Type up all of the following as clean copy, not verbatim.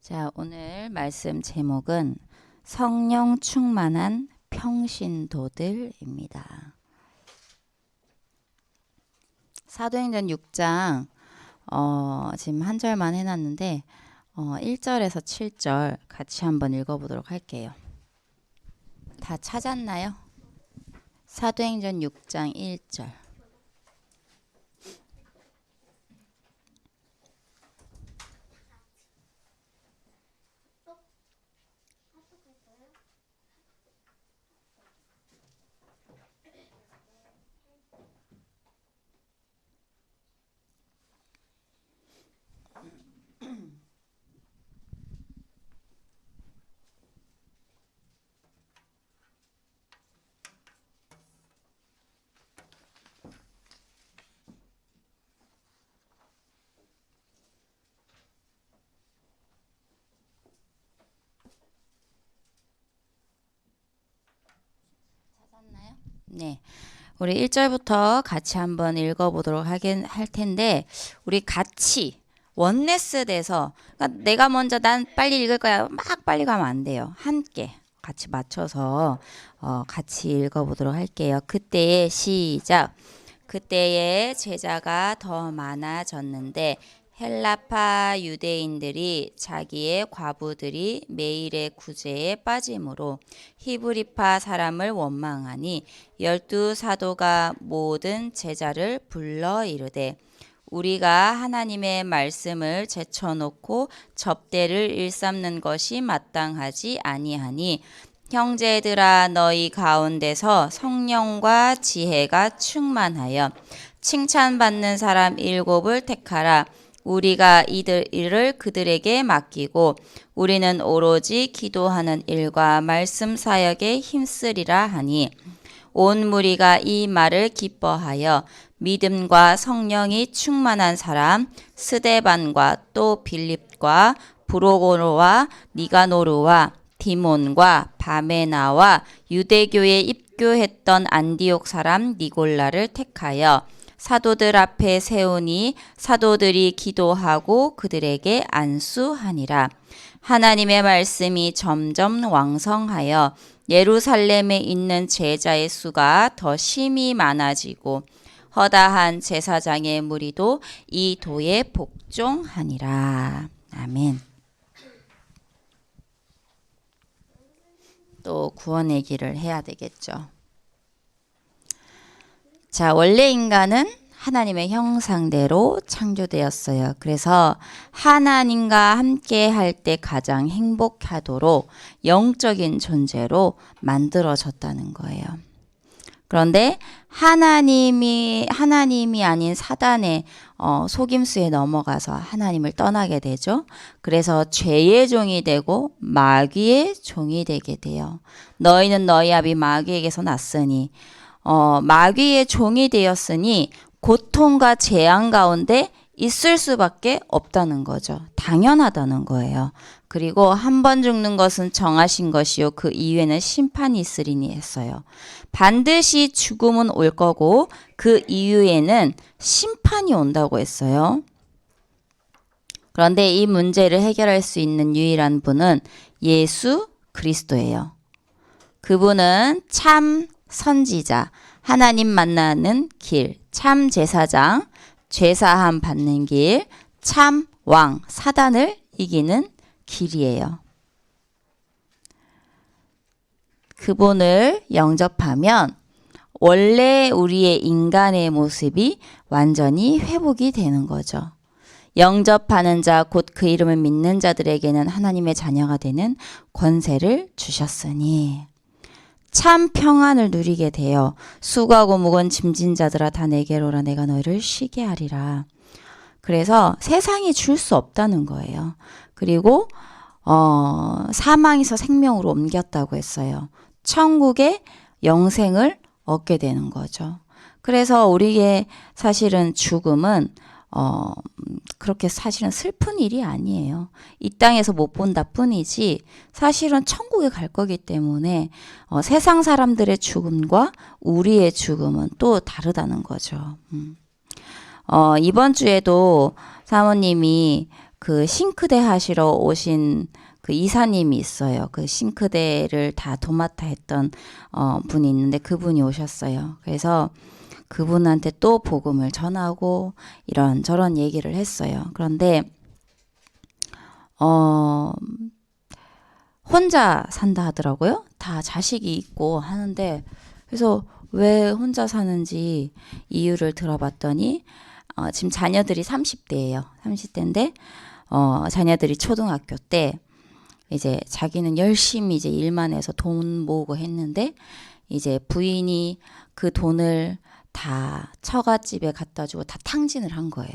자, 오늘 말씀 제목은 성령 충만한 평신도들입니다. 사도행전 6장 지금 한 절만 해놨는데 1절에서 7절 같이 한번 읽어보도록 할게요. 다 찾았나요? 사도행전 6장 1절. 찾았나요? 네. 우리 1절부터 같이 한번 읽어보도록 할 텐데, 우리 같이 원네스 돼서, 그러니까 내가 먼저 난 빨리 읽을 거야. 막 빨리 가면 안 돼요. 함께 같이 맞춰서 같이 읽어보도록 할게요. 그때의 시작. 그때의 제자가 더 많아졌는데 헬라파 유대인들이 자기의 과부들이 매일의 구제에 빠짐으로 히브리파 사람을 원망하니 12사도가 모든 제자를 불러 이르되 우리가 하나님의 말씀을 제쳐놓고 접대를 일삼는 것이 마땅하지 아니하니 형제들아 너희 가운데서 성령과 지혜가 충만하여 칭찬받는 사람 7을 택하라. 우리가 이를 그들에게 맡기고 우리는 오로지 기도하는 일과 말씀 사역에 힘쓰리라 하니 온 무리가 이 말을 기뻐하여 믿음과 성령이 충만한 사람 스데반과 또 빌립과 브로고로와 니가노르와 디몬과 바메나와 유대교에 입교했던 안디옥 사람 니골라를 택하여 사도들 앞에 세우니 사도들이 기도하고 그들에게 안수하니라. 하나님의 말씀이 점점 왕성하여 예루살렘에 있는 제자의 수가 더 심히 많아지고 허다한 제사장의 무리도 이 도에 복종하니라. 아멘. 또 구원 얘기를 해야 되겠죠. 자, 원래 인간은 하나님의 형상대로 창조되었어요. 그래서 하나님과 함께 할 때 가장 행복하도록 영적인 존재로 만들어졌다는 거예요. 그런데 하나님이 아닌 사단의 속임수에 넘어가서 하나님을 떠나게 되죠. 그래서 죄의 종이 되고 마귀의 종이 되게 돼요. 너희는 너희 아비 마귀에게서 났으니 마귀의 종이 되었으니 고통과 재앙 가운데 있을 수밖에 없다는 거죠. 당연하다는 거예요. 그리고 한 번 죽는 것은 정하신 것이요 그 이후에는 심판이 있으리니 했어요. 반드시 죽음은 올 거고 그 이후에는 심판이 온다고 했어요. 그런데 이 문제를 해결할 수 있는 유일한 분은 예수 그리스도예요. 그분은 참 선지자, 하나님 만나는 길, 참 제사장, 죄사함 받는 길, 참 왕, 사단을 이기는 길이에요. 그분을 영접하면 원래 우리의 인간의 모습이 완전히 회복이 되는 거죠. 영접하는 자, 곧 그 이름을 믿는 자들에게는 하나님의 자녀가 되는 권세를 주셨으니 참 평안을 누리게 되어 수고하고 무거운 짐진 자들아 다 내게로 오라 내가 너희를 쉬게 하리라. 그래서 세상이 줄 수 없다는 거예요. 그리고 사망에서 생명으로 옮겼다고 했어요. 천국의 영생을 얻게 되는 거죠. 그래서 우리의 사실은 죽음은 그렇게 사실은 슬픈 일이 아니에요. 이 땅에서 못 본다 뿐이지 사실은 천국에 갈 거기 때문에 세상 사람들의 죽음과 우리의 죽음은 또 다르다는 거죠. 이번 주에도 사모님이 그 싱크대 하시러 오신 그 이사님이 있어요. 그 싱크대를 다 도맡아 했던 분이 있는데 그분이 오셨어요. 그래서 그분한테 또 복음을 전하고 이런저런 얘기를 했어요. 그런데 혼자 산다 하더라고요. 다 자식이 있고 하는데, 그래서 왜 혼자 사는지 이유를 들어봤더니 지금 자녀들이 30대예요. 30대인데 자녀들이 초등학교 때 이제 자기는 열심히 이제 일만 해서 돈 모으고 했는데 이제 부인이 그 돈을 다 처갓집에 갖다 주고 다 탕진을 한 거예요.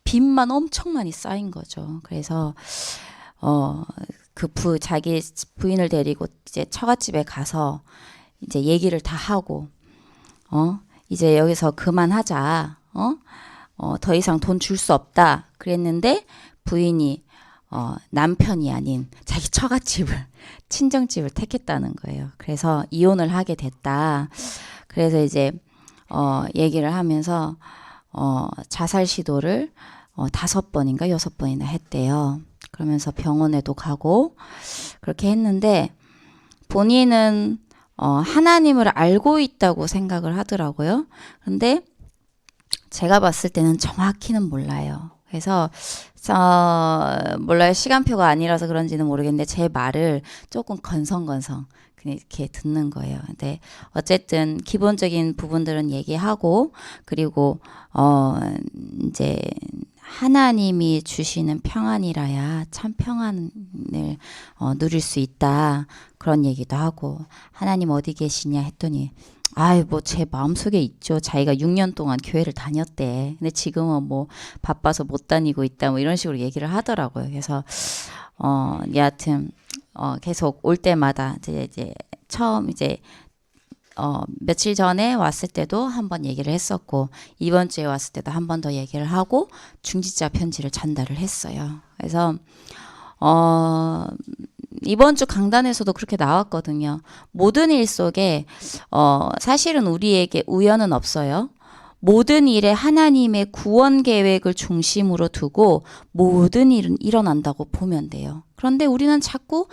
빚만 엄청 많이 쌓인 거죠. 그래서 자기 부인을 데리고 이제 처갓집에 가서 이제 얘기를 다 하고 이제 여기서 그만하자. 더 이상 돈 줄 수 없다. 그랬는데 부인이 남편이 아닌 자기 처갓집을 친정집을 택했다는 거예요. 그래서 이혼을 하게 됐다. 그래서 이제 얘기를 하면서 자살 시도를 5번인가 6번이나 했대요. 그러면서 병원에도 가고 그렇게 했는데 본인은 하나님을 알고 있다고 생각을 하더라고요. 그런데 제가 봤을 때는 정확히는 몰라요. 그래서 몰라요. 시간표가 아니라서 그런지는 모르겠는데 제 말을 조금 건성건성 이렇게 듣는 거예요. 근데 어쨌든 기본적인 부분들은 얘기하고 그리고 이제 하나님이 주시는 평안이라야 참 평안을 누릴 수 있다. 그런 얘기도 하고 하나님 어디 계시냐 했더니 뭐 제 마음속에 있죠. 자기가 6년 동안 교회를 다녔대. 근데 지금은 뭐 바빠서 못 다니고 있다. 뭐 이런 식으로 얘기를 하더라고요. 그래서 여하튼 계속 올 때마다 이제 처음 이제 며칠 전에 왔을 때도 한번 얘기를 했었고 이번 주에 왔을 때도 한 번 더 얘기를 하고 중지자 편지를 전달을 했어요. 그래서 이번 주 강단에서도 그렇게 나왔거든요. 모든 일 속에 사실은 우리에게 우연은 없어요. 모든 일에 하나님의 구원 계획을 중심으로 두고 모든 일은 일어난다고 보면 돼요. 그런데 우리는 자꾸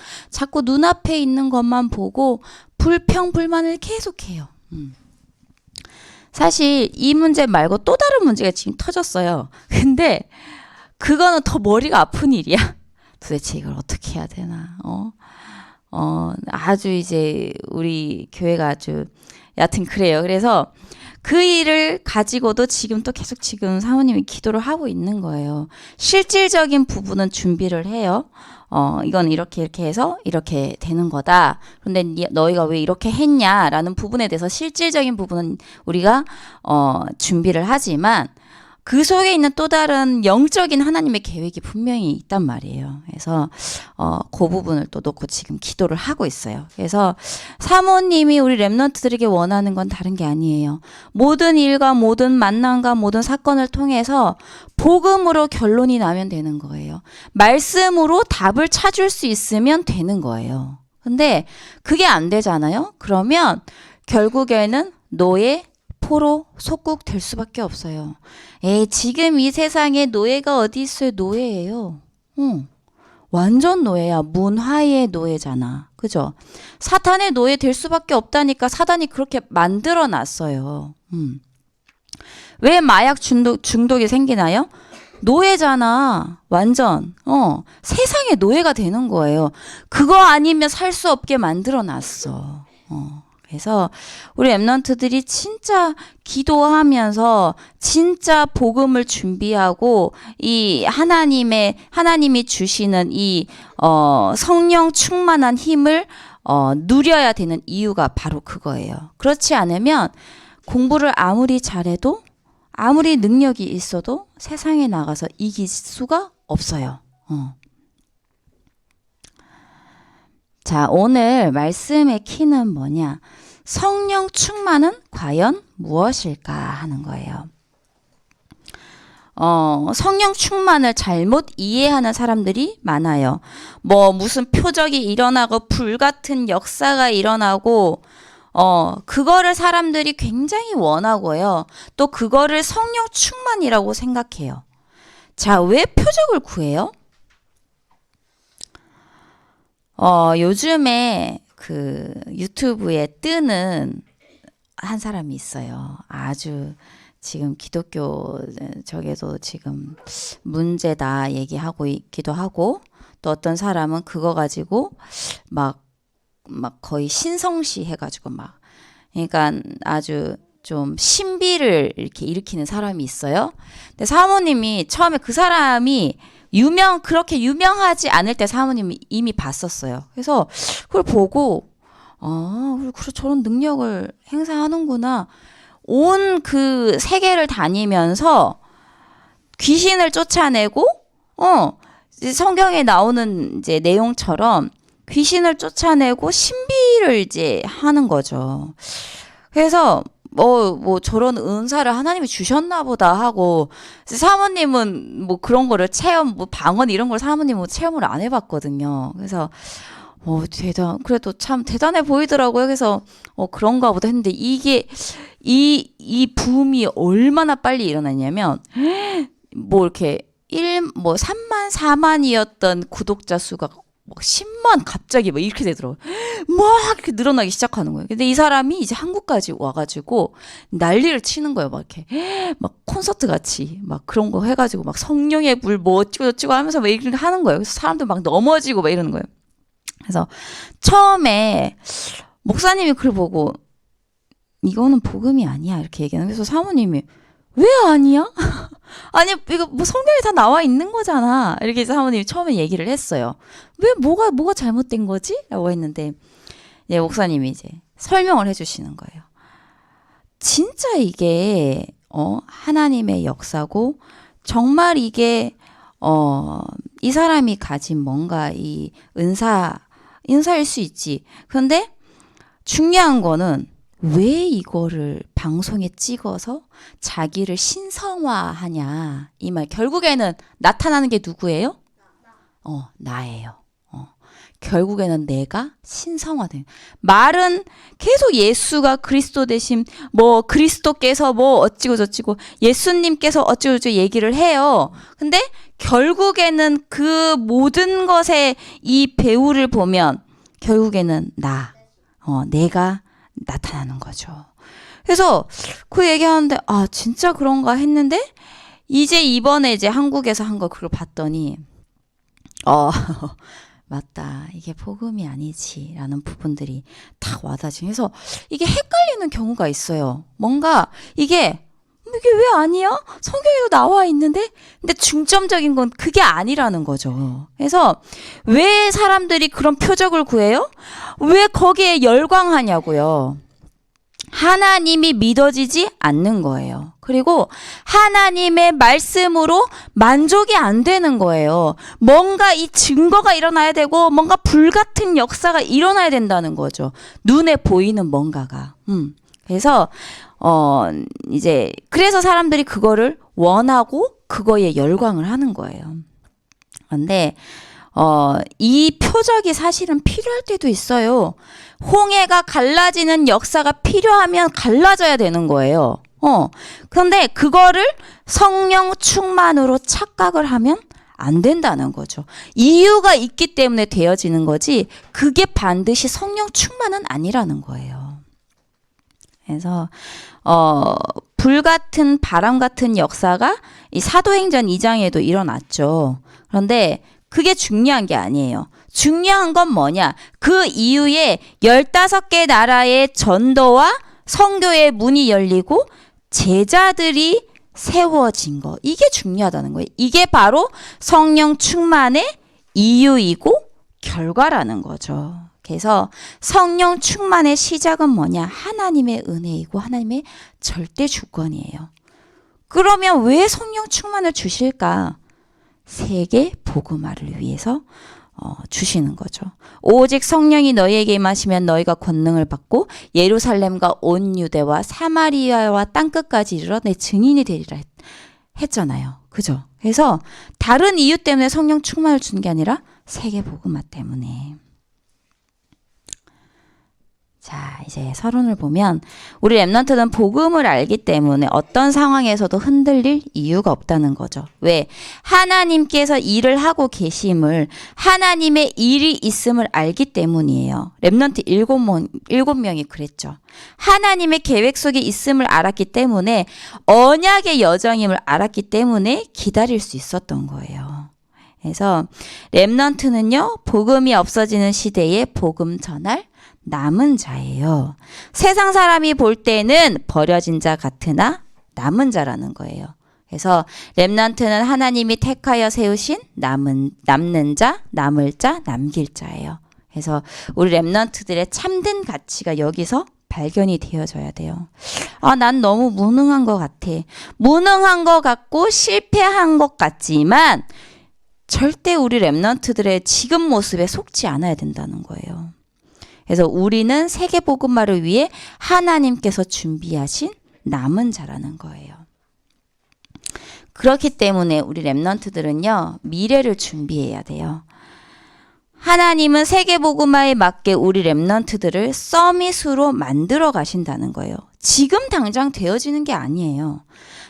눈앞에 있는 것만 보고 불평불만을 계속해요. 사실 이 문제 말고 또 다른 문제가 지금 터졌어요. 근데 그거는 더 머리가 아픈 일이야. 도대체 이걸 어떻게 해야 되나? 아주 이제 우리 교회가 아주 여하튼 그래요. 그래서 그 일을 가지고도 지금 또 계속 지금 사모님이 기도를 하고 있는 거예요. 실질적인 부분은 준비를 해요. 이건 이렇게 해서 이렇게 되는 거다. 그런데 너희가 왜 이렇게 했냐라는 부분에 대해서 실질적인 부분은 우리가 준비를 하지만 그 속에 있는 또 다른 영적인 하나님의 계획이 분명히 있단 말이에요. 그래서 그 부분을 또 놓고 지금 기도를 하고 있어요. 그래서 사모님이 우리 렘넌트들에게 원하는 건 다른 게 아니에요. 모든 일과 모든 만남과 모든 사건을 통해서 복음으로 결론이 나면 되는 거예요. 말씀으로 답을 찾을 수 있으면 되는 거예요. 근데 그게 안 되잖아요. 그러면 결국에는 노예, 포로, 속국 될 수밖에 없어요. 지금 이 세상에 노예가 어디 있어요? 노예예요. 완전 노예야. 문화의 노예잖아. 그죠? 사탄의 노예 될 수밖에 없다니까 사단이 그렇게 만들어 놨어요. 왜 마약 중독이 생기나요? 노예잖아. 완전. 세상의 노예가 되는 거예요. 그거 아니면 살 수 없게 만들어 놨어. 그래서 우리 렘넌트들이 진짜 기도하면서 진짜 복음을 준비하고 이 하나님이 주시는 이 성령 충만한 힘을 누려야 되는 이유가 바로 그거예요. 그렇지 않으면 공부를 아무리 잘해도 아무리 능력이 있어도 세상에 나가서 이길 수가 없어요. 자, 오늘 말씀의 키는 뭐냐? 성령 충만은 과연 무엇일까 하는 거예요. 성령 충만을 잘못 이해하는 사람들이 많아요. 무슨 표적이 일어나고 불같은 역사가 일어나고 그거를 사람들이 굉장히 원하고요. 또 그거를 성령 충만이라고 생각해요. 자, 왜 표적을 구해요? 요즘에 그 유튜브에 뜨는 한 사람이 있어요. 아주 지금 기독교 저게도 지금 문제다 얘기하고 있기도 하고, 또 어떤 사람은 그거 가지고 막 거의 신성시 해가지고 막, 그러니까 아주 좀 신비를 이렇게 일으키는 사람이 있어요. 근데 사모님이 처음에 그 사람이 그렇게 유명하지 않을 때 사모님이 이미 봤었어요. 그래서 그걸 보고, 그래, 저런 능력을 행사하는구나. 온 그 세계를 다니면서 귀신을 쫓아내고, 이제 성경에 나오는 이제 내용처럼 귀신을 쫓아내고 신비를 이제 하는 거죠. 그래서 뭐 저런 은사를 하나님이 주셨나 보다 하고, 사모님은 뭐 그런 거를 뭐 방언 이런 걸 사모님은 뭐 체험을 안 해봤거든요. 그래서 그래도 참 대단해 보이더라고요. 그래서 그런가 보다 했는데, 이게 이 붐이 얼마나 빨리 일어났냐면, 뭐 이렇게 3만 4만이었던 구독자 수가 막 10만 갑자기 막 이렇게 되더라고요. 막 이렇게 늘어나기 시작하는 거예요. 근데 이 사람이 이제 한국까지 와가지고 난리를 치는 거예요. 막 이렇게 막 콘서트 같이 막 그런 거 해가지고 막 성령의 불 뭐 어찌고 저찌고 하면서 막 이렇게 하는 거예요. 그래서 사람들 막 넘어지고 막 이러는 거예요. 그래서 처음에 목사님이 그걸 보고 이거는 복음이 아니야 이렇게 얘기하는, 그래서 사모님이 왜 아니야? 아니 이거 뭐 성경에 다 나와 있는 거잖아 이렇게 사모님이 처음에 얘기를 했어요. 왜 뭐가 잘못된 거지? 라고 했는데, 네, 목사님이 이제 설명을 해주시는 거예요. 진짜 이게 하나님의 역사고, 정말 이게 이 사람이 가진 뭔가 이 은사일 수 있지. 그런데 중요한 거는 왜 이거를 방송에 찍어서 자기를 신성화하냐 이 말. 결국에는 나타나는 게 누구예요? 나예요. 결국에는 내가 신성화된 말은 계속 예수가 그리스도 대신 뭐 그리스도께서 뭐 어찌고 저찌고 예수님께서 어찌고 저찌고 얘기를 해요. 근데 결국에는 그 모든 것의 이 배우를 보면 결국에는 내가 나타나는 거죠. 그래서 그 얘기하는데 진짜 그런가 했는데, 이제 이번에 이제 한국에서 한 거 그걸 봤더니 맞다, 이게 복음이 아니지라는 부분들이 다 와닿지. 그래서 이게 헷갈리는 경우가 있어요. 뭔가 이게 왜 아니야? 성경에도 나와 있는데, 근데 중점적인 건 그게 아니라는 거죠. 그래서 왜 사람들이 그런 표적을 구해요? 왜 거기에 열광하냐고요. 하나님이 믿어지지 않는 거예요. 그리고 하나님의 말씀으로 만족이 안 되는 거예요. 뭔가 이 증거가 일어나야 되고, 뭔가 불같은 역사가 일어나야 된다는 거죠. 눈에 보이는 뭔가가. 그래서 이제 그래서 사람들이 그거를 원하고 그거에 열광을 하는 거예요. 그런데 이 표적이 사실은 필요할 때도 있어요. 홍해가 갈라지는 역사가 필요하면 갈라져야 되는 거예요. 그런데 그거를 성령 충만으로 착각을 하면 안 된다는 거죠. 이유가 있기 때문에 되어지는 거지, 그게 반드시 성령 충만은 아니라는 거예요. 그래서 불같은 바람 같은 역사가 이 사도행전 2장에도 일어났죠. 그런데 그게 중요한 게 아니에요. 중요한 건 뭐냐? 그 이후에 15개 나라의 전도와 선교의 문이 열리고 제자들이 세워진 거, 이게 중요하다는 거예요. 이게 바로 성령 충만의 이유이고 결과라는 거죠. 그래서 성령 충만의 시작은 뭐냐? 하나님의 은혜이고 하나님의 절대 주권이에요. 그러면 왜 성령 충만을 주실까? 세계 복음화를 위해서 주시는 거죠. 오직 성령이 너희에게 임하시면 너희가 권능을 받고 예루살렘과 온 유대와 사마리아와 땅끝까지 이르러 내 증인이 되리라 했잖아요. 그죠? 그래서 다른 이유 때문에 성령 충만을 주는 게 아니라 세계 복음화 때문에. 자, 이제 서론을 보면 우리 랩런트는 복음을 알기 때문에 어떤 상황에서도 흔들릴 이유가 없다는 거죠. 왜? 하나님께서 일을 하고 계심을, 하나님의 일이 있음을 알기 때문이에요. 랩런트 7명이 그랬죠. 하나님의 계획 속에 있음을 알았기 때문에, 언약의 여정임을 알았기 때문에 기다릴 수 있었던 거예요. 그래서 랩런트는요, 복음이 없어지는 시대에 복음 전할 남은 자예요. 세상 사람이 볼 때는 버려진 자 같으나 남은 자라는 거예요. 그래서 렘넌트는 하나님이 택하여 세우신 남는 자, 남을 자, 남길 자예요. 그래서 우리 렘넌트들의 참된 가치가 여기서 발견이 되어져야 돼요. 아, 난 너무 무능한 것 같아. 무능한 것 같고 실패한 것 같지만 절대 우리 렘넌트들의 지금 모습에 속지 않아야 된다는 거예요. 그래서 우리는 세계복음화를 위해 하나님께서 준비하신 남은 자라는 거예요. 그렇기 때문에 우리 렘넌트들은요, 미래를 준비해야 돼요. 하나님은 세계복음화에 맞게 우리 렘넌트들을 서밋으로 만들어 가신다는 거예요. 지금 당장 되어지는 게 아니에요.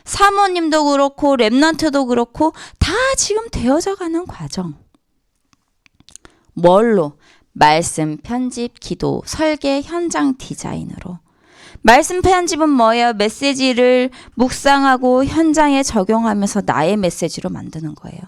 사모님도 그렇고 렘넌트도 그렇고 다 지금 되어져 가는 과정. 뭘로? 말씀, 편집, 기도, 설계, 현장 디자인으로. 말씀 편집은 뭐예요? 메시지를 묵상하고 현장에 적용하면서 나의 메시지로 만드는 거예요.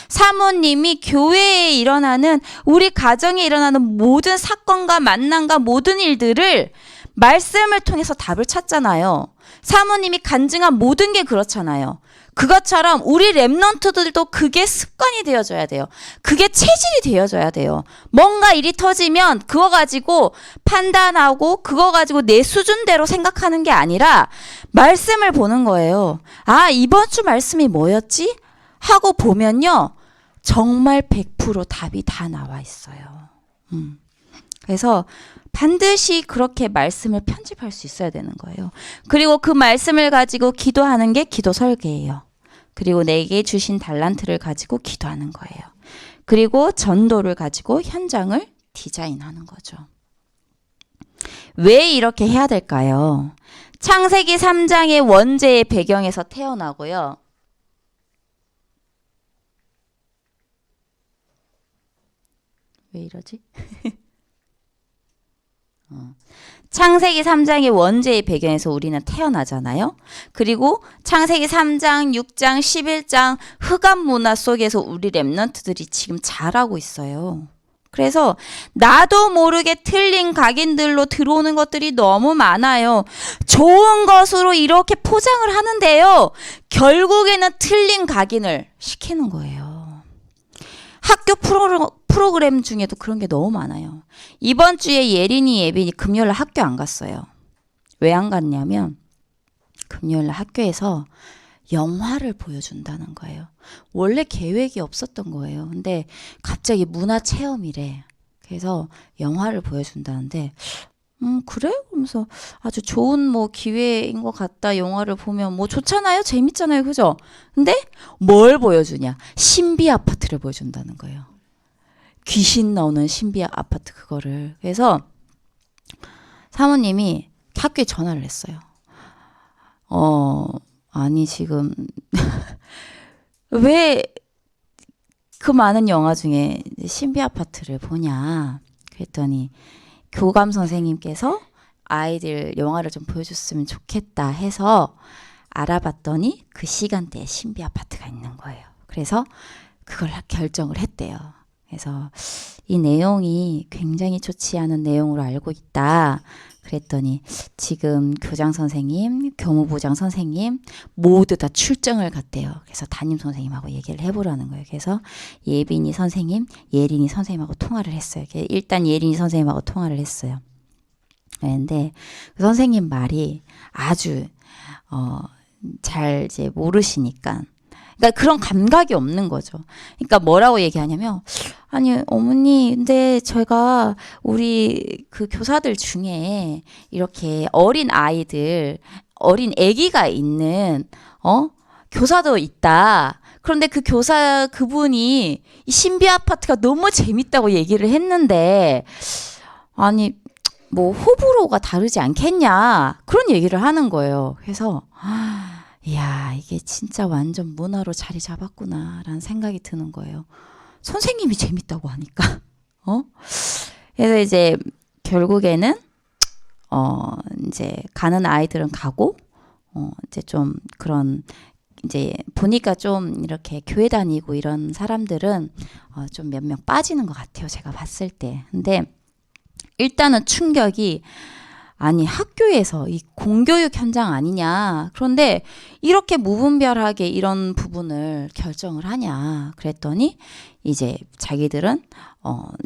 사모님이 교회에 일어나는, 우리 가정에 일어나는 모든 사건과 만남과 모든 일들을 말씀을 통해서 답을 찾잖아요. 사모님이 간증한 모든 게 그렇잖아요. 그것처럼 우리 랩런트들도 그게 습관이 되어져야 돼요. 그게 체질이 되어져야 돼요. 뭔가 일이 터지면 그거 가지고 판단하고 그거 가지고 내 수준대로 생각하는 게 아니라 말씀을 보는 거예요. 아, 이번 주 말씀이 뭐였지? 하고 보면요, 정말 100% 답이 다 나와 있어요. 그래서 반드시 그렇게 말씀을 편집할 수 있어야 되는 거예요. 그리고 그 말씀을 가지고 기도하는 게 기도 설계예요. 그리고 내게 주신 달란트를 가지고 기도하는 거예요. 그리고 전도를 가지고 현장을 디자인하는 거죠. 왜 이렇게 해야 될까요? 창세기 3장의 원죄의 배경에서 태어나고요. 왜 이러지? 창세기 3장의 원죄의 배경에서 우리는 태어나잖아요. 그리고 창세기 3장, 6장, 11장 흑암 문화 속에서 우리 랩런트들이 지금 자라고 있어요. 그래서 나도 모르게 틀린 각인들로 들어오는 것들이 너무 많아요. 좋은 것으로 이렇게 포장을 하는데요, 결국에는 틀린 각인을 시키는 거예요. 학교 프로그램 중에도 그런 게 너무 많아요. 이번 주에 예린이, 예빈이 금요일날 학교 안 갔어요. 왜 안 갔냐면 금요일날 학교에서 영화를 보여준다는 거예요. 원래 계획이 없었던 거예요. 근데 갑자기 문화체험이래. 그래서 영화를 보여준다는데 그래? 그러면서 아주 좋은 뭐 기회인 것 같다. 영화를 보면 뭐 좋잖아요. 재밌잖아요. 그죠? 근데 뭘 보여주냐? 신비 아파트를 보여준다는 거예요. 귀신 나오는 신비 아파트 그거를. 그래서 사모님이 학교에 전화를 했어요. 아니 지금 왜 그 많은 영화 중에 신비 아파트를 보냐 그랬더니 교감 선생님께서 아이들 영화를 좀 보여줬으면 좋겠다 해서 알아봤더니 그 시간대에 신비 아파트가 있는 거예요. 그래서 그걸 결정을 했대요. 그래서 이 내용이 굉장히 좋지 않은 내용으로 알고 있다. 그랬더니 지금 교장 선생님, 교무부장 선생님 모두 다 출정을 갔대요. 그래서 담임 선생님하고 얘기를 해보라는 거예요. 그래서 예빈이 선생님, 예린이 선생님하고 통화를 했어요. 일단 예린이 선생님하고 통화를 했어요. 그런데 그 선생님 말이 아주 잘 이제 모르시니까, 그러니까 그런 감각이 없는 거죠. 그러니까 뭐라고 얘기하냐면, 아니 어머니, 근데 제가 우리 그 교사들 중에 이렇게 어린 아이들, 어린 아기가 있는 교사도 있다. 그런데 그 교사 그분이 이 신비 아파트가 너무 재밌다고 얘기를 했는데, 아니 뭐 호불호가 다르지 않겠냐 그런 얘기를 하는 거예요. 그래서 이야 이게 진짜 완전 문화로 자리 잡았구나라는 생각이 드는 거예요. 선생님이 재밌다고 하니까 그래서 이제 결국에는 이제 가는 아이들은 가고 이제 좀 그런 이제 보니까 좀 이렇게 교회 다니고 이런 사람들은 좀 몇 명 빠지는 것 같아요. 제가 봤을 때. 근데 일단은 충격이 아니 학교에서 이 공교육 현장 아니냐. 그런데 이렇게 무분별하게 이런 부분을 결정을 하냐. 그랬더니 이제 자기들은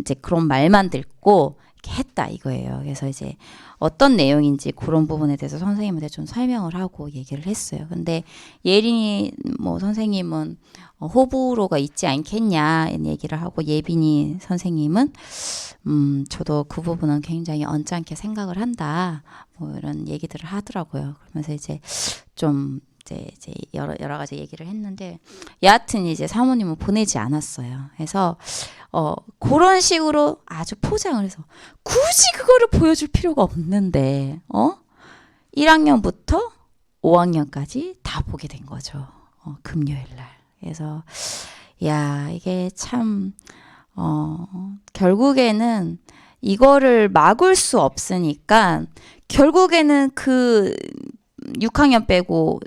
이제 그런 말만 듣고 이렇게 했다 이거예요. 그래서 이제 어떤 내용인지 그런 부분에 대해서 선생님한테 좀 설명을 하고 얘기를 했어요. 근데 예린이 뭐 선생님은 호불호가 있지 않겠냐 이런 얘기를 하고 예빈이 선생님은 저도 그 부분은 굉장히 언짢게 생각을 한다 뭐 이런 얘기들을 하더라고요. 그러면서 이제 좀 이제 여러 가지 얘기를 했는데 여하튼 이제 사모님은 보내지 않았어요. 그래서 그런 식으로 아주 포장을 해서 굳이 그거를 보여줄 필요가 없는데 1학년부터 5학년까지 다 보게 된 거죠. 금요일 날. 그래서 야 이게 참 결국에는 이거를 막을 수 없으니까 결국에는 그 6학년 빼고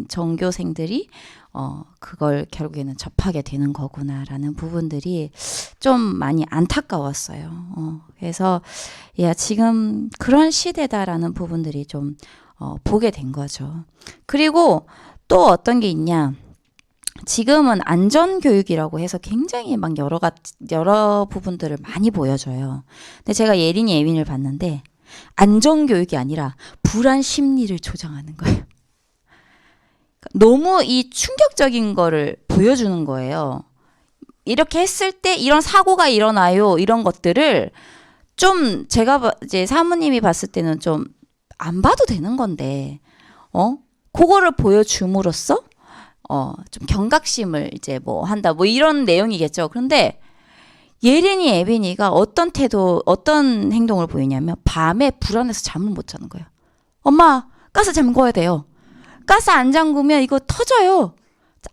전교생들이 그걸 결국에는 접하게 되는 거구나라는 부분들이 좀 많이 안타까웠어요. 그래서 야 지금 그런 시대다라는 부분들이 좀 보게 된 거죠. 그리고 또 어떤 게 있냐? 지금은 안전교육이라고 해서 굉장히 막 여러 부분들을 많이 보여줘요. 근데 제가 예린이 예빈을 봤는데 안전교육이 아니라 불안 심리를 조장하는 거예요. 너무 이 충격적인 거를 보여주는 거예요. 이렇게 했을 때 이런 사고가 일어나요. 이런 것들을 좀 제가 이제 사모님이 봤을 때는 좀 안 봐도 되는 건데, 그거를 보여줌으로써 좀 경각심을 이제 뭐 한다. 뭐 이런 내용이겠죠. 그런데 예린이 예빈이가 어떤 태도, 어떤 행동을 보이냐면 밤에 불안해서 잠을 못 자는 거예요. 엄마, 가스 잠궈야 돼요. 가스 안 잠그면 이거 터져요.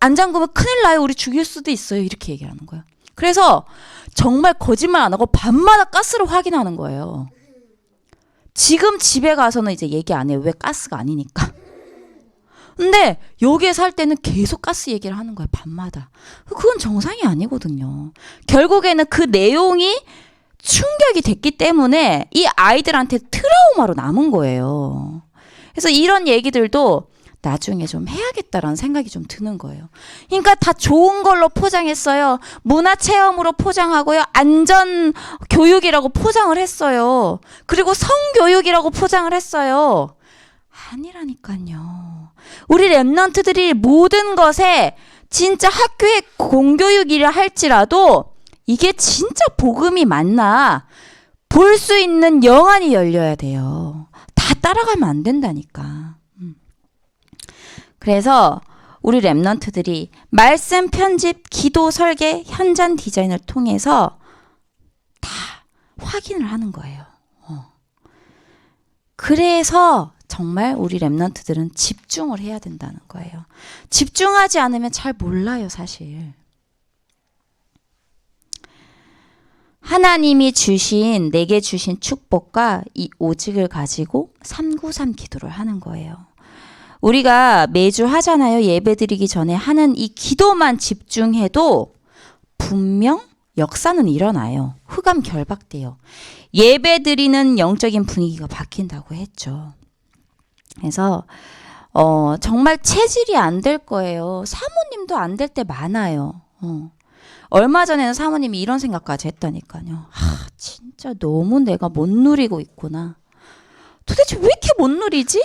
안 잠그면 큰일 나요. 우리 죽일 수도 있어요. 이렇게 얘기하는 거예요. 그래서 정말 거짓말 안 하고 밤마다 가스를 확인하는 거예요. 지금 집에 가서는 이제 얘기 안 해요. 왜 가스가 아니니까. 근데 여기에 살 때는 계속 가스 얘기를 하는 거예요. 밤마다. 그건 정상이 아니거든요. 결국에는 그 내용이 충격이 됐기 때문에 이 아이들한테 트라우마로 남은 거예요. 그래서 이런 얘기들도 나중에 좀 해야겠다라는 생각이 좀 드는 거예요. 그러니까 다 좋은 걸로 포장했어요. 문화체험으로 포장하고요. 안전교육이라고 포장을 했어요. 그리고 성교육이라고 포장을 했어요. 아니라니까요. 우리 랩런트들이 모든 것에 진짜 학교의 공교육이라 할지라도 이게 진짜 복음이 맞나 볼 수 있는 영안이 열려야 돼요. 다 따라가면 안 된다니까. 그래서 우리 랩런트들이 말씀 편집, 기도 설계, 현장 디자인을 통해서 다 확인을 하는 거예요. 그래서 정말 우리 랩런트들은 집중을 해야 된다는 거예요. 집중하지 않으면 잘 몰라요, 사실. 하나님이 내게 주신 축복과 이 오직을 가지고 393 기도를 하는 거예요. 우리가 매주 하잖아요. 예배드리기 전에 하는 이 기도만 집중해도 분명 역사는 일어나요. 흑암 결박돼요. 예배드리는 영적인 분위기가 바뀐다고 했죠. 그래서 정말 체질이 안 될 거예요. 사모님도 안 될 때 많아요. 얼마 전에는 사모님이 이런 생각까지 했다니까요. 진짜 너무 내가 못 누리고 있구나. 도대체 왜 이렇게 못 누리지?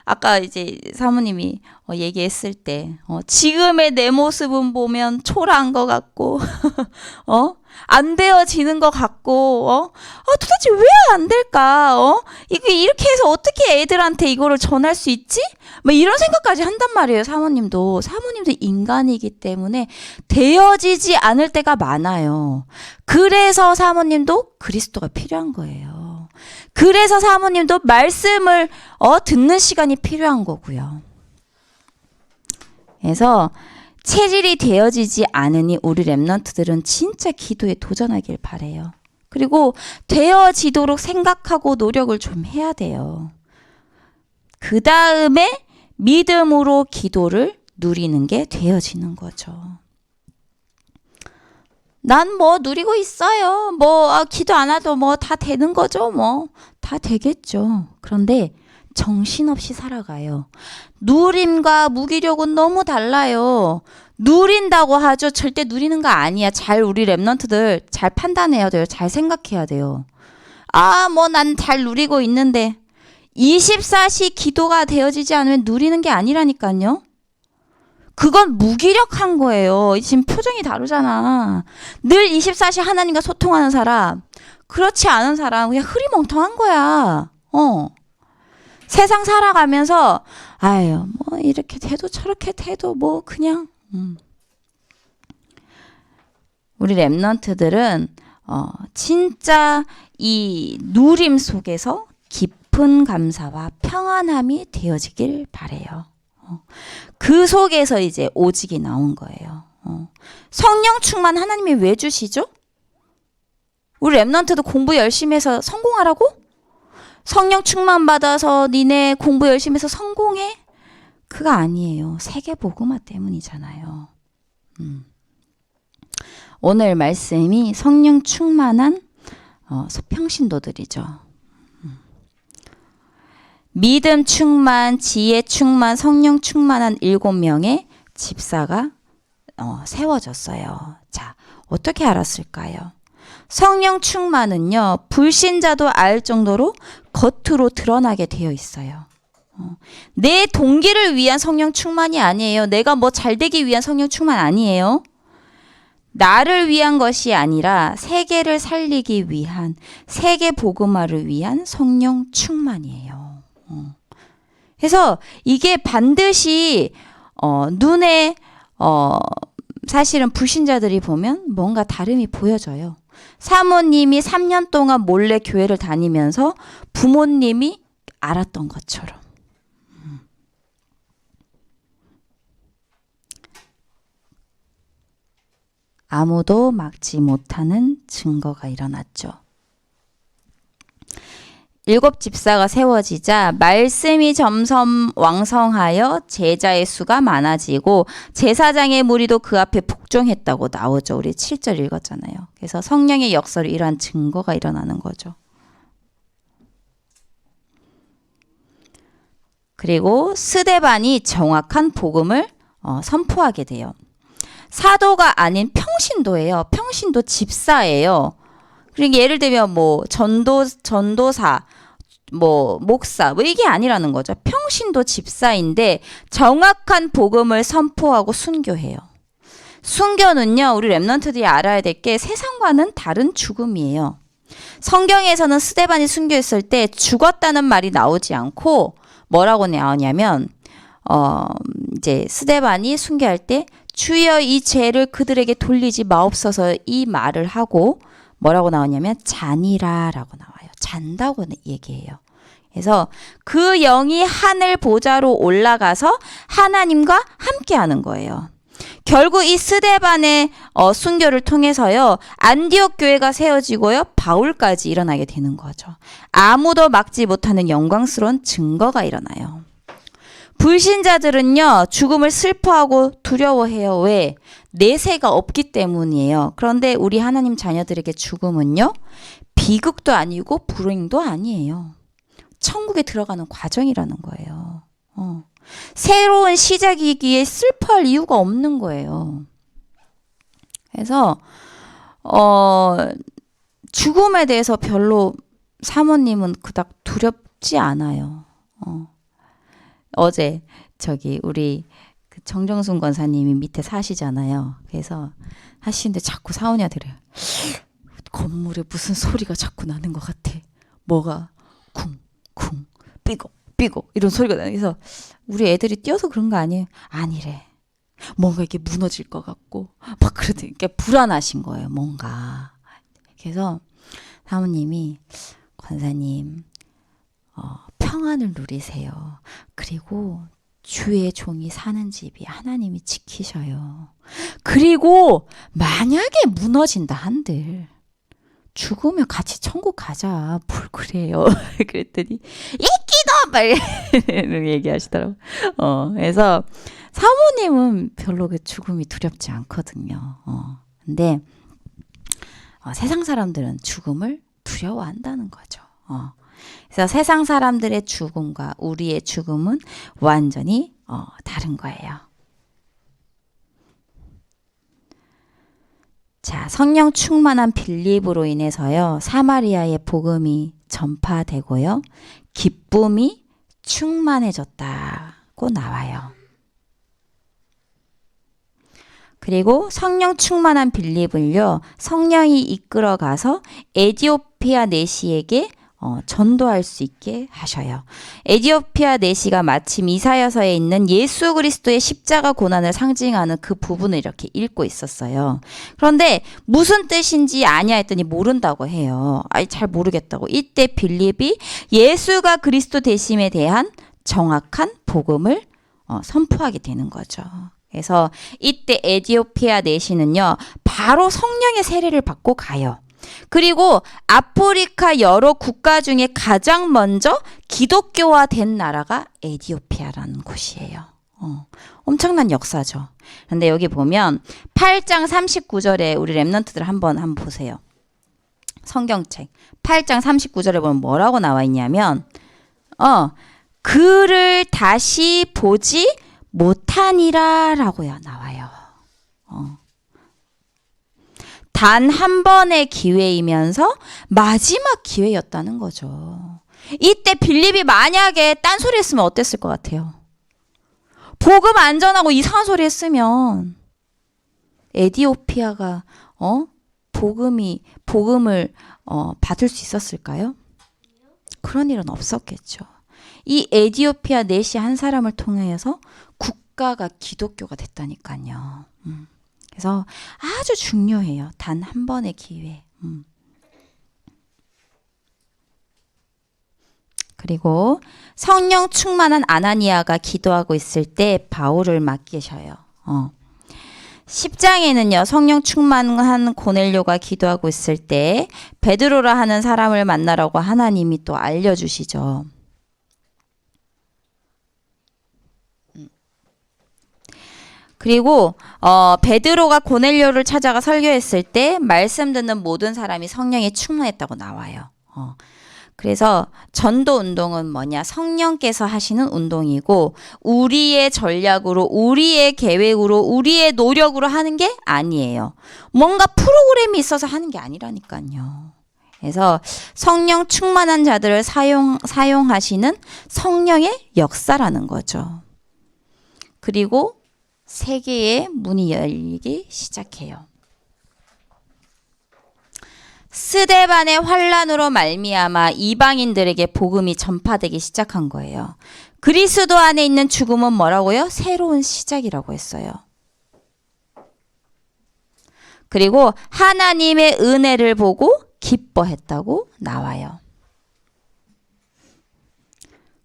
아까 이제 사모님이 얘기했을 때 지금의 내 모습은 보면 초라한 것 같고 안 되어지는 것 같고 도대체 왜 안 될까? 이게 이렇게 해서 어떻게 애들한테 이거를 전할 수 있지? 뭐 이런 생각까지 한단 말이에요. 사모님도 인간이기 때문에 되어지지 않을 때가 많아요. 그래서 사모님도 그리스도가 필요한 거예요. 그래서 사모님도 말씀을 듣는 시간이 필요한 거고요. 그래서 체질이 되어지지 않으니 우리 랩런트들은 진짜 기도에 도전하길 바래요. 그리고 되어지도록 생각하고 노력을 좀 해야 돼요. 그 다음에 믿음으로 기도를 누리는 게 되어지는 거죠. 난 뭐 누리고 있어요. 기도 안 해도 다 되는 거죠. 다 되겠죠. 그런데 정신없이 살아가요. 누림과 무기력은 너무 달라요. 누린다고 하죠. 절대 누리는 거 아니야. 우리 랩런트들 잘 판단해야 돼요. 잘 생각해야 돼요. 난 잘 누리고 있는데 24시 기도가 되어지지 않으면 누리는 게 아니라니까요. 그건 무기력한 거예요. 지금 표정이 다르잖아. 늘 24시 하나님과 소통하는 사람, 그렇지 않은 사람 그냥 흐리멍텅한 거야. 세상 살아가면서 이렇게 돼도 저렇게 돼도 그냥 우리 랩런트들은 진짜 이 누림 속에서 깊은 감사와 평안함이 되어지길 바래요. 그 속에서 이제 오직이 나온 거예요. 성령 충만 하나님이 왜 주시죠? 우리 랩런트도 공부 열심히 해서 성공하라고? 성령 충만 받아서 니네 공부 열심히 해서 성공해? 그거 아니에요. 세계복음화 때문이잖아요. 오늘 말씀이 성령 충만한 평신도들이죠. 믿음 충만, 지혜 충만, 성령 충만한 7명의 집사가 세워졌어요. 자, 어떻게 알았을까요? 성령 충만은요, 불신자도 알 정도로 겉으로 드러나게 되어 있어요. 내 동기를 위한 성령 충만이 아니에요. 내가 잘 되기 위한 성령 충만 아니에요. 나를 위한 것이 아니라 세계를 살리기 위한, 세계 복음화를 위한 성령 충만이에요. 그래서 이게 반드시 눈에 사실은 불신자들이 보면 뭔가 다름이 보여져요. 사모님이 3년 동안 몰래 교회를 다니면서 부모님이 알았던 것처럼. 아무도 막지 못하는 증거가 일어났죠. 7 집사가 세워지자 말씀이 점점 왕성하여 제자의 수가 많아지고 제사장의 무리도 그 앞에 복종했다고 나오죠. 우리 7절 읽었잖아요. 그래서 성령의 역사로 이러한 증거가 일어나는 거죠. 그리고 스데반이 정확한 복음을 선포하게 돼요. 사도가 아닌 평신도예요. 평신도 집사예요. 그러니까 예를 들면 전도사, 목사, 이게 아니라는 거죠. 평신도 집사인데 정확한 복음을 선포하고 순교해요. 순교는요, 우리 랩런트들이 알아야 될 게 세상과는 다른 죽음이에요. 성경에서는 스데반이 순교했을 때 죽었다는 말이 나오지 않고 뭐라고 나오냐면, 이제 스데반이 순교할 때 주여 이 죄를 그들에게 돌리지 마옵소서 이 말을 하고 뭐라고 나오냐면 잔이라라고 나와요. 잔다고 얘기해요. 그래서 그 영이 하늘 보좌로 올라가서 하나님과 함께하는 거예요. 결국 이 스데반의 순교를 통해서요, 안디옥 교회가 세워지고요, 바울까지 일어나게 되는 거죠. 아무도 막지 못하는 영광스러운 증거가 일어나요. 불신자들은요, 죽음을 슬퍼하고 두려워해요. 왜? 내세가 없기 때문이에요. 그런데 우리 하나님 자녀들에게 죽음은요, 비극도 아니고 불행도 아니에요. 천국에 들어가는 과정이라는 거예요. 새로운 시작이기에 슬퍼할 이유가 없는 거예요. 그래서 죽음에 대해서 별로 사모님은 그닥 두렵지 않아요. 어제 저기 우리 그 정정순 권사님이 밑에 사시잖아요. 그래서 하시는데 자꾸 사오냐더래요. 건물에 무슨 소리가 자꾸 나는 것 같아. 뭐가 쿵쿵 삐걱 삐걱 이런 소리가 나요. 그래서 우리 애들이 뛰어서 그런 거 아니에요? 아니래. 뭔가 이렇게 무너질 것 같고 막 그러니까 불안하신 거예요. 뭔가. 그래서 사모님이 권사님 평안을 누리세요. 그리고 주의 종이 사는 집이 하나님이 지키셔요. 그리고 만약에 무너진다 한들 죽으면 같이 천국 가자. 뭘 그래요. 그랬더니 이끼도 막 이렇게 얘기하시더라고요. 그래서 사모님은 별로 그 죽음이 두렵지 않거든요. 근데 세상 사람들은 죽음을 두려워한다는 거죠. 그래서 세상 사람들의 죽음과 우리의 죽음은 완전히 다른 거예요. 자, 성령 충만한 빌립으로 인해서요, 사마리아의 복음이 전파되고요, 기쁨이 충만해졌다고 나와요. 그리고 성령 충만한 빌립을요, 성령이 이끌어가서 에디오피아 내시에게 전도할 수 있게 하셔요. 에디오피아 내시가 마침 이사야서에 있는 예수 그리스도의 십자가 고난을 상징하는 그 부분을 이렇게 읽고 있었어요. 그런데 무슨 뜻인지 아냐 했더니 모른다고 해요. 잘 모르겠다고. 이때 빌립이 예수가 그리스도 되심에 대한 정확한 복음을 선포하게 되는 거죠. 그래서 이때 에디오피아 내시는요, 바로 성령의 세례를 받고 가요. 그리고 아프리카 여러 국가 중에 가장 먼저 기독교화된 나라가 에디오피아라는 곳이에요. 엄청난 역사죠. 그런데 여기 보면 8장 39절에 우리 랩런트들 한번 보세요. 성경책 8장 39절에 보면 뭐라고 나와 있냐면 그를 다시 보지 못하니라 라고요 나와요. 단 한 번의 기회이면서 마지막 기회였다는 거죠. 이때 빌립이 만약에 딴소리 했으면 어땠을 것 같아요? 복음 안 전하고 이상한 소리 했으면 에디오피아가 복음을 받을 수 있었을까요? 그런 일은 없었겠죠. 이 에디오피아 내시 한 사람을 통해서 국가가 기독교가 됐다니까요. 그래서 아주 중요해요. 단 한 번의 기회. 그리고 성령 충만한 아나니아가 기도하고 있을 때 바울을 맡기셔요. 10장에는요. 성령 충만한 고넬료가 기도하고 있을 때 베드로라 하는 사람을 만나라고 하나님이 또 알려주시죠. 그리고 베드로가 고넬료를 찾아가 설교했을 때 말씀 듣는 모든 사람이 성령에 충만했다고 나와요. 그래서 전도 운동은 뭐냐? 성령께서 하시는 운동이고 우리의 전략으로, 우리의 계획으로, 우리의 노력으로 하는 게 아니에요. 뭔가 프로그램이 있어서 하는 게 아니라니까요. 그래서 성령 충만한 자들을 사용하시는 성령의 역사라는 거죠. 그리고 세계의 문이 열리기 시작해요. 스데반의 환란으로 말미암아 이방인들에게 복음이 전파되기 시작한 거예요. 그리스도 안에 있는 죽음은 뭐라고요? 새로운 시작이라고 했어요. 그리고 하나님의 은혜를 보고 기뻐했다고 나와요.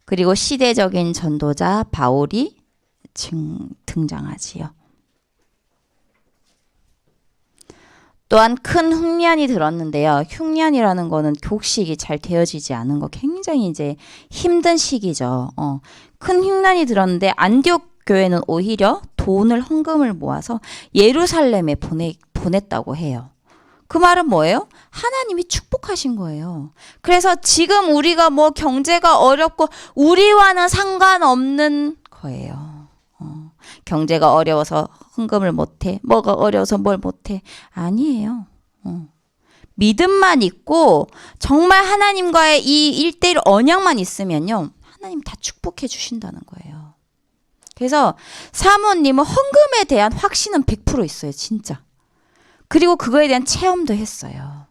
그리고 시대적인 전도자 바울이 등장하지요. 또한 큰 흉년이 들었는데요. 흉년이라는 거는 곡식이 잘 되어지지 않은 거 굉장히 이제 힘든 시기죠. 큰 흉년이 들었는데 안디옥 교회는 오히려 돈을 헌금을 모아서 예루살렘에 보냈다고 해요. 그 말은 뭐예요? 하나님이 축복하신 거예요. 그래서 지금 우리가 뭐 경제가 어렵고 우리와는 상관없는 거예요. 경제가 어려워서 헌금을 못해. 뭐가 어려워서 뭘 못해. 아니에요. 믿음만 있고 정말 하나님과의 이 1:1 언약만 있으면요. 하나님 다 축복해 주신다는 거예요. 그래서 사모님은 헌금에 대한 확신은 100% 있어요. 진짜. 그리고 그거에 대한 체험도 했어요.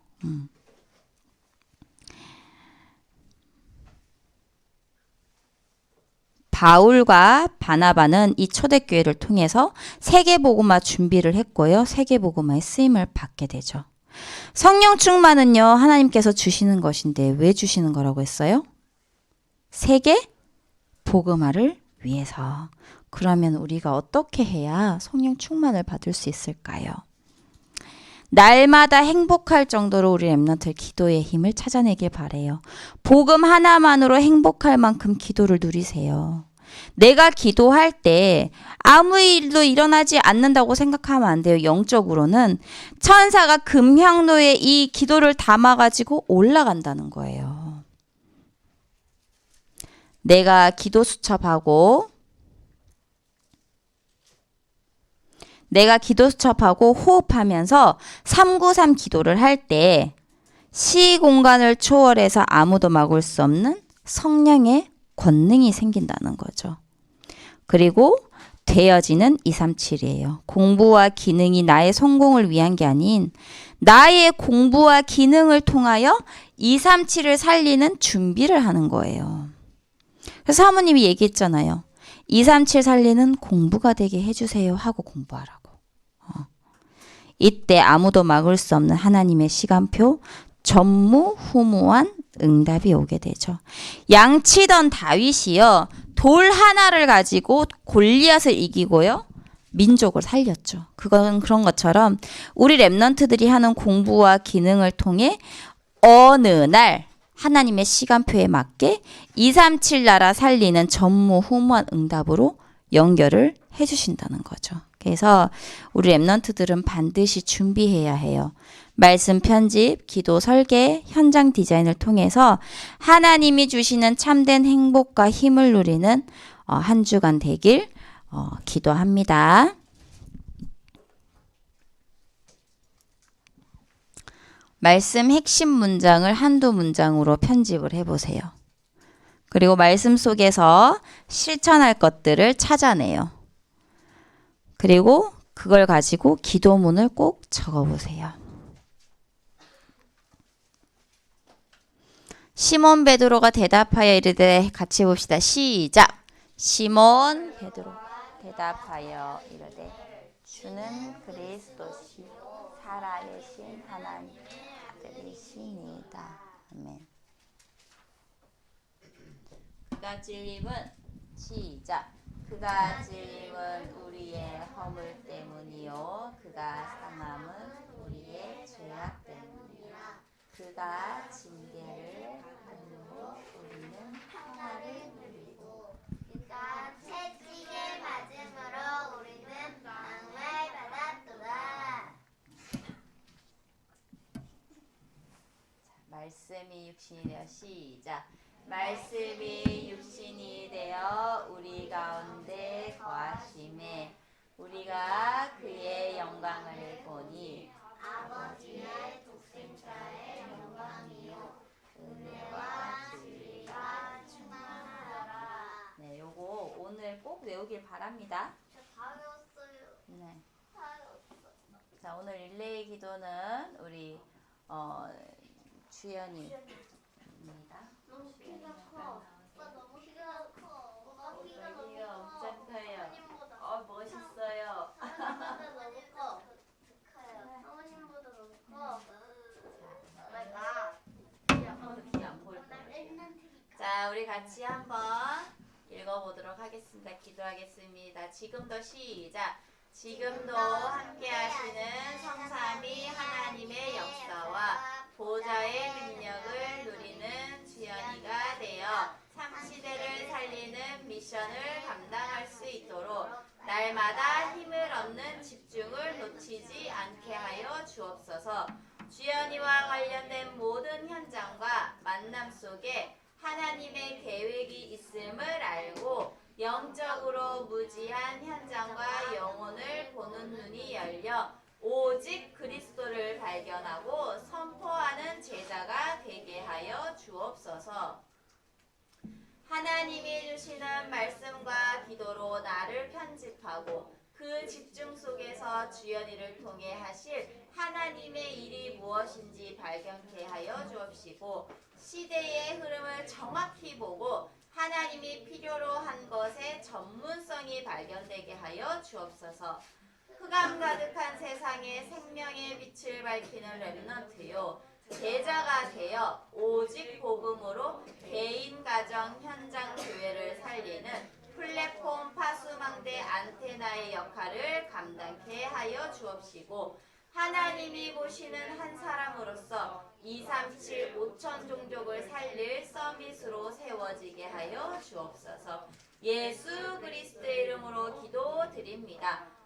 바울과 바나바는 이 초대교회를 통해서 세계복음화 준비를 했고요. 세계복음화의 쓰임을 받게 되죠. 성령 충만은요. 하나님께서 주시는 것인데 왜 주시는 거라고 했어요? 세계 복음화를 위해서. 그러면 우리가 어떻게 해야 성령 충만을 받을 수 있을까요? 날마다 행복할 정도로 우리 렘넌트 기도의 힘을 찾아내길 바래요. 복음 하나만으로 행복할 만큼 기도를 누리세요. 내가 기도할 때 아무 일도 일어나지 않는다고 생각하면 안 돼요. 영적으로는 천사가 금향로에 이 기도를 담아가지고 올라간다는 거예요. 내가 기도 수첩하고 호흡하면서 393 기도를 할 때 시공간을 초월해서 아무도 막을 수 없는 성령의 권능이 생긴다는 거죠. 그리고 되어지는 237이에요. 공부와 기능이 나의 성공을 위한 게 아닌 나의 공부와 기능을 통하여 237을 살리는 준비를 하는 거예요. 그래서 사모님이 얘기했잖아요. 237 살리는 공부가 되게 해주세요 하고 공부하라고. 이때 아무도 막을 수 없는 하나님의 시간표, 전무후무한 응답이 오게 되죠. 양치던 다윗이요. 돌 하나를 가지고 골리앗을 이기고요. 민족을 살렸죠. 그건 그런 것처럼 우리 렘넌트들이 하는 공부와 기능을 통해 어느 날 하나님의 시간표에 맞게 237 나라 살리는 전무후무한 응답으로 연결을 해주신다는 거죠. 그래서 우리 렘넌트들은 반드시 준비해야 해요. 말씀 편집, 기도 설계, 현장 디자인을 통해서 하나님이 주시는 참된 행복과 힘을 누리는 한 주간 되길 기도합니다. 말씀 핵심 문장을 한두 문장으로 편집을 해보세요. 그리고 말씀 속에서 실천할 것들을 찾아내요. 그리고 그걸 가지고 기도문을 꼭 적어보세요. 시몬 베드로가 대답하여 이르되 같이 봅시다. 시작. 시몬 베드로 대답하여 이르되 주는 그리스도시요 살아계신 하나님 아들이시니이다. 아멘. 그가 찔림은 시작. 그가 찔림은 우리의 허물 때문이요 그가 상함은 우리의 죄악 때문이라. 그가 징계를 받음으로 우리는 평화를 누리고 그가 채찍에 맞음으로 우리는 낭을 받았도다. 말씀이 육신이 되어 시작. 말씀이 육신이 되어 우리 가운데 거하심에 우리가 그의 영광을 보니 아버지의 독생자의 영광이요 은혜와 진리가 충만하더라. 네, 요거 오늘 꼭 외우길 바랍니다. 저 다 외웠어요. 네. 다 외웠어. 자, 오늘 릴레이 기도는 우리 주연이입니다. 너무 키가 커. 오빠 너무 키가 커. 오빠 키가 너무 커. 엄청 커요. 사모님보다. 멋있어요. 사모님보다 너무 커. 커요. 사모님보다 너무 커. 내가 안 보일 거예요. 자, 우리 같이 한번 읽어보도록 하겠습니다. 기도하겠습니다. 지금도 시작. 지금도 함께 하시는 성삼위 하나님의 역사와 보좌의 능력을 누리는 주연이가 되어 삼시대를 살리는 미션을 감당할 수 있도록 날마다 힘을 얻는 집중을 놓치지 않게 하여 주옵소서. 주연이와 관련된 모든 현장과 만남 속에 하나님의 계획이 있음을 알고 영적으로 무지한 현장과 영혼을 보는 눈이 열려 오직 그리스도를 발견하고 선포하는 제자가 되게 하여 주옵소서. 하나님이 주시는 말씀과 기도로 나를 편집하고 그 집중 속에서 주연이를 통해 하실 하나님의 일이 무엇인지 발견케 하여 주옵시고 시대의 흐름을 정확히 보고 하나님이 필요로 한 것의 전문성이 발견되게 하여 주옵소서. 흑암 가득한 세상에 생명의 빛을 밝히는 렘넌트요. 제자가 되어 오직 복음으로 개인, 가정, 현장, 교회를 살리는 플랫폼 파수망대 안테나의 역할을 감당케 하여 주옵시고 하나님이 보시는 한 사람으로서 237 5천 종족을 살릴 서밋으로 세워지게 하여 주옵소서. 예수 그리스도의 이름으로 기도드립니다.